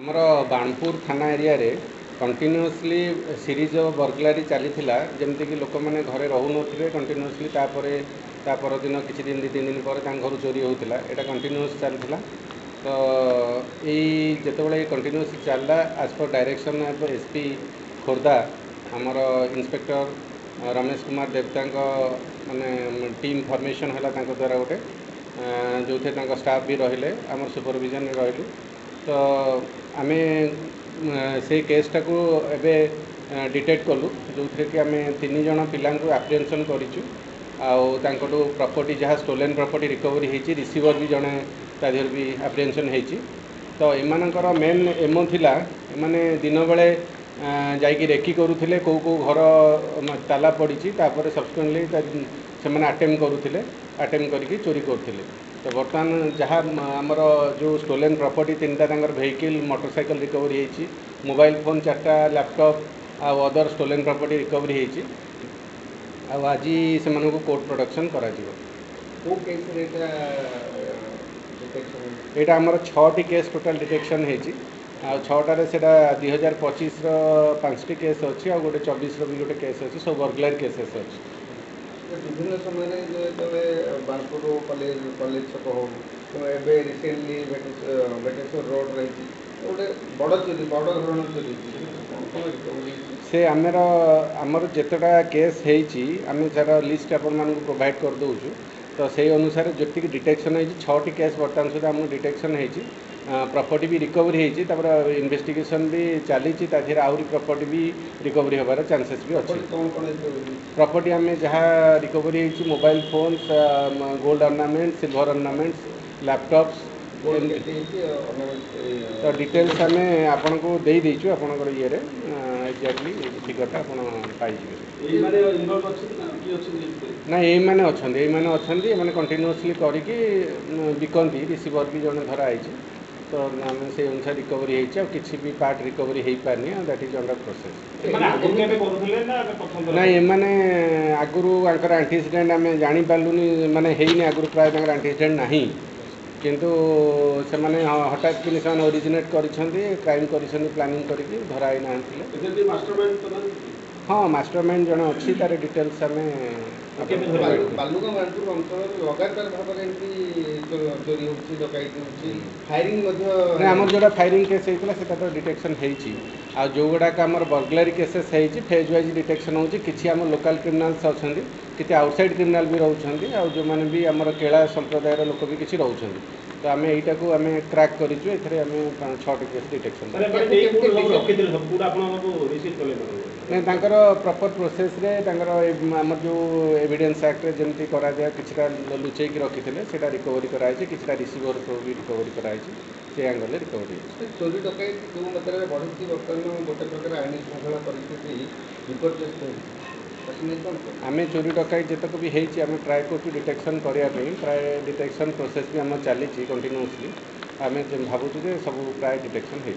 आमर बाणपुर थाना एरिया रे कंटिन्यूअसली सीरीज ऑफ बर्गलारी चली जमती लोक मैंने घरे रहून कंटिन्यूअसली तापर दिन किसी दिन 2-3 दिन पर घर चोरी होता यहाँ कंटिन्यूअस चलता तो यही जिते कंटिन्यूअस चलला as per direction of SP Khordha आमर इंस्पेक्टर रमेश कुमार देवता माने टीम फॉर्मेशन है द्वारा गोटे जो थे स्टाफ भी रहिले आम सुपरविजन रही तो आम से केसटा को एबे डिटेक्ट कलु जो थे कि आम 3 जन पिला एप्रिहेंशन करूँ आउ प्रॉपर्टी जहाँ स्टोलेन प्रॉपर्टी रिकवरी होती रिसीवर भी जड़े तादेह भी एप्रिहेंशन होती तो एमानकर मेन एम थिला एमाने दिन बेले जाइए रेकी करुले कौ कौ घर ताला पड़ी सब्सिक्वेंटली से अटेम्प्ट करुले अटेम्प्ट करके चोरी करते तो बर्तमान जहाँ आमर जो स्टोलेन प्रॉपर्टी 3टा वेहिकल मोटरसाइकिल रिकवरी होती मोबाइल फोन 4टा लैपटॉप आ अदर स्टोलेन प्रॉपर्टी रिकवरी होती आज से कोर्ट प्रोडक्शन करा यहाँ आमर 6टी केस टोटाल डिटेक्शन होती आ 6टारे से 2025 5टी केस अच्छी आ गोटे 24 भी गोटे केस अच्छी सब बर्गलारी केसेस अच्छी विभिन्न समय जो बाणपुर कॉलेज छक हो रिसेंटली बेटेश्वर रोड रही गोटे बड़ चोरी बड़ धरण चोरी से आमर जितेटा केस होमें सारा लिस्ट आपण प्रोवाइड कर दूँ तो से अनुसार जी डिटेक्शन होती 6टी केस बर्तमान सुधा आम डिटेक्शन होती प्रॉपर्टी भी रिकवरी होती इन्वेस्टिगेशन भी चली आहरी प्रॉपर्टी भी रिकवरी होबार चांसेस भी अच्छी प्रॉपर्टी आम जहाँ रिकवरी होती mobile phones gold ornaments silver ornaments laptops तो डिटेल्स आम आपन को दे देचु आपनकर ये एक्जाक्टली फिगरटा आप पाइबे ना ये मैंने अच्छा कंटिन्यूअसली करके बिकती रिसीवर भी जड़े धराई तो आम से अनुसार रिकवरी होती किसी भी पार्ट रिकवरी हो पारनी दैट इज अंडर प्रोसेस ना ये आगुरी एंटीसीडेंट आम जापारूनी माने आगुरी प्राय एंटीसीडेंट ना किंतु से माने हठात कि ओरिजिनेट कर क्राइम कर प्लानिंग करके धराई ना हाँ मास्टरमाइंड जन अच्छी तार डिटेल्स आम बालुगा बाणपुर अंचल लगातार भाव चोरी होती डकैती होती फायरिंग आमर जो फायरिंग केस होता है तो डिटेक्शन होती आ जो गुड़ाक आमर बर्गलारी केसेस होती फेज वाइज डिटेक्शन होती किसी आम लोकल क्रिमिनाल्स अच्छा किसी आउटसाइड क्रिमिनाल भी रोचे आ जो मैंने भी आमर केला संप्रदायर लोक भी किसी रोचे तो आम यहीटा को आम ट्रैक करूँ आम 6टी केस डिटेक्शन तांकर प्रॉपर प्रोसेस रे आमर जो एविडेंस एक्ट रे जमती करा जाए किछटा लुचेक रखी से रिकवरी कराई किछटा रिसीवर भी रिकवरी कराई से एंगल रिकवरी चोरी डकैती जो मात्रा बढ़ी बर्तमान गोटे प्रकार आईन श्रृंखला परिस्थिति विपर्य आम चोरी डकैती जितक भी होमें ट्राए कर डिटेक्शन करने प्राय डिटेक्शन प्रोसेस भी आम चली कंटिन्यूअसली आम भावुँ सब प्राय डिटेक्शन हो।